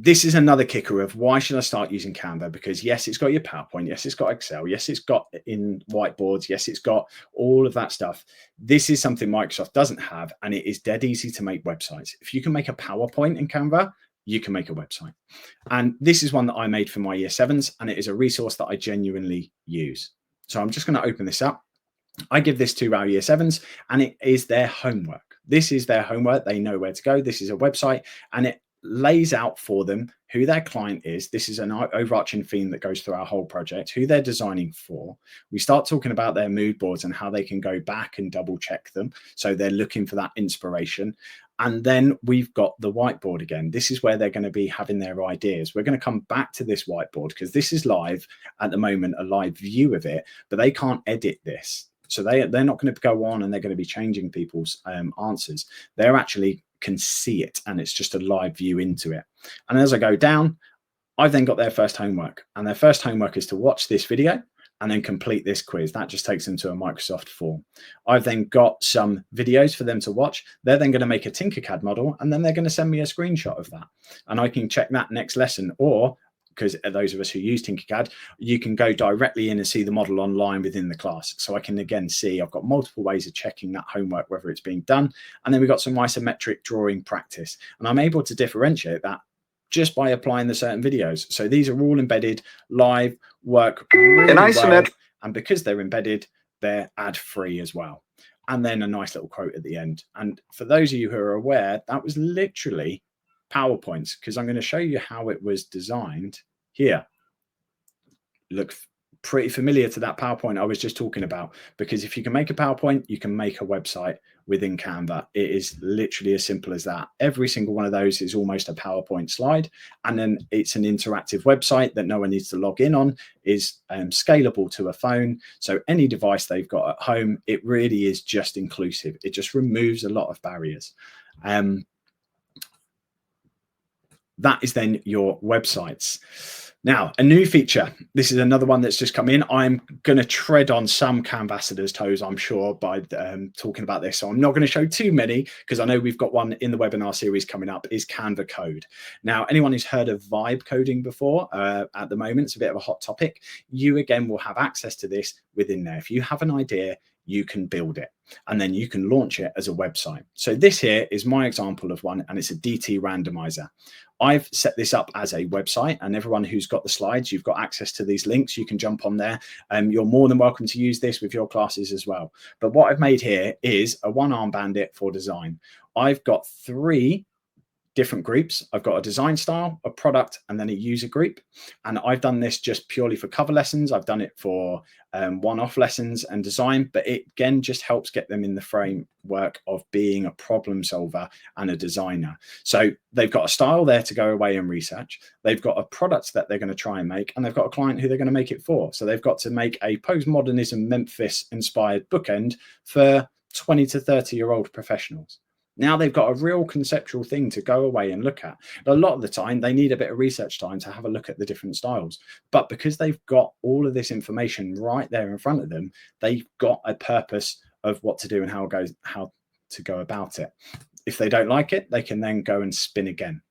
this is another kicker of why should I start using Canva? Because yes, it's got your PowerPoint. Yes, it's got Excel. Yes, it's got in whiteboards. Yes, it's got all of that stuff. This is something Microsoft doesn't have, and it is dead easy to make websites. If you can make a PowerPoint in Canva, you can make a website. And this is one that I made for my year 7s, and it is a resource that I genuinely use. So I'm just going to open this up. I give this to our year 7s, and it is their homework. This is their homework. They know where to go. This is a website, and it lays out for them who their client is. This is an overarching theme that goes through our whole project, who they're designing for. We start talking about their mood boards and how they can go back and double check them. So they're looking for that inspiration. And then we've got the whiteboard again. This is where they're going to be having their ideas. We're going to come back to this whiteboard because this is live at the moment, a live view of it, but they can't edit this. So they're not going to go on and they're going to be changing people's answers. They're actually can see it, and it's just a live view into it. And as I go down, I've then got their first homework, and their first homework is to watch this video and then complete this quiz. That just takes them to a Microsoft form. I've then got some videos for them to watch. They're then going to make a Tinkercad model, and then they're going to send me a screenshot of that. And I can check that next lesson, or because those of us who use Tinkercad, you can go directly in and see the model online within the class. So I can again see I've got multiple ways of checking that homework, whether it's being done. And then we've got some isometric drawing practice. And I'm able to differentiate that just by applying the certain videos. So these are all embedded, live, work really well. And because they're embedded, they're ad-free as well. And then a nice little quote at the end. And for those of you who are aware, that was literally PowerPoints, because I'm going to show you how it was designed here. Look pretty familiar to that PowerPoint I was just talking about, because if you can make a PowerPoint, you can make a website within Canva. It is literally as simple as that. Every single one of those is almost a PowerPoint slide, and then it's an interactive website that no one needs to log in on, is scalable to a phone. So any device they've got at home, it really is just inclusive. It just removes a lot of barriers. That is then your websites. Now, a new feature. This is another one that's just come in. I'm going to tread on some Canvassators' toes, I'm sure, by talking about this. So I'm not going to show too many, because I know we've got one in the webinar series coming up, is Canva Code. Now, anyone who's heard of vibe coding before, at the moment, it's a bit of a hot topic. You, again, will have access to this within there. If you have an idea, you can build it, and then you can launch it as a website. So this here is my example of one, and it's a DT randomizer. I've set this up as a website, and everyone who's got the slides, you've got access to these links. You can jump on there. You're more than welcome to use this with your classes as well. But what I've made here is a one-arm bandit for design. I've got 3 different groups. I've got a design style, a product, and then a user group. And I've done this just purely for cover lessons. I've done it for one-off lessons and design, but it again just helps get them in the framework of being a problem solver and a designer. So they've got a style there to go away and research. They've got a product that they're going to try and make, and they've got a client who they're going to make it for. So they've got to make a postmodernism Memphis inspired bookend for 20 to 30-year-old professionals. Now they've got a real conceptual thing to go away and look at. But a lot of the time, they need a bit of research time to have a look at the different styles. But because they've got all of this information right there in front of them, they've got a purpose of what to do and how to go about it. If they don't like it, they can then go and spin again.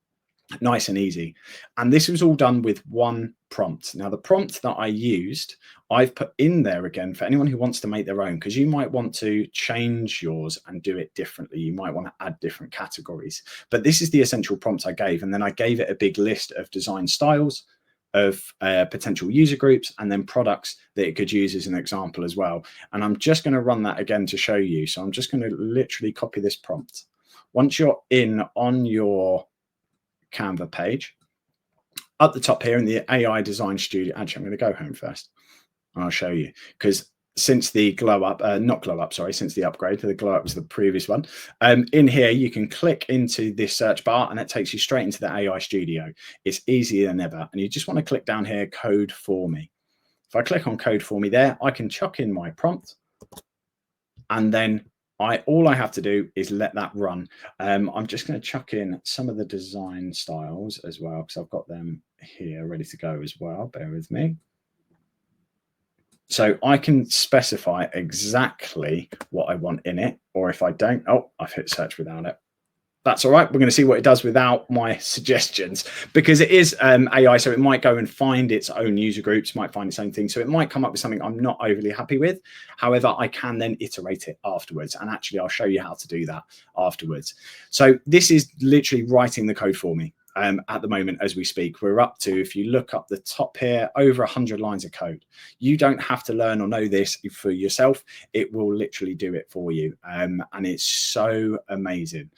Nice and easy. And this was all done with one prompt. Now, the prompt that I used, I've put in there again for anyone who wants to make their own, because you might want to change yours and do it differently. You might want to add different categories. But this is the essential prompt I gave. And then I gave it a big list of design styles, of potential user groups, and then products that it could use as an example as well. And I'm just going to run that again to show you. So I'm just going to literally copy this prompt. Once you're in on your Canva page, up the top here in the AI Design Studio, actually, I'm going to go home first and I'll show you, because since the since the upgrade, the glow up was the previous one. In here, you can click into this search bar and it takes you straight into the AI Studio. It's easier than ever. And you just want to click down here, code for me. If I click on code for me there, I can chuck in my prompt, and then all I have to do is let that run. I'm just going to chuck in some of the design styles as well, because I've got them here ready to go as well. Bear with me. So I can specify exactly what I want in it, or if I don't, oh, I've hit search without it. That's all right. We're going to see what it does without my suggestions, because it is AI. So it might go and find its own user groups, might find its own thing. So it might come up with something I'm not overly happy with. However, I can then iterate it afterwards. And actually, I'll show you how to do that afterwards. So this is literally writing the code for me. At the moment, as we speak, we're up to, if you look up the top here, over 100 lines of code. You don't have to learn or know this for yourself. It will literally do it for you. And it's so amazing.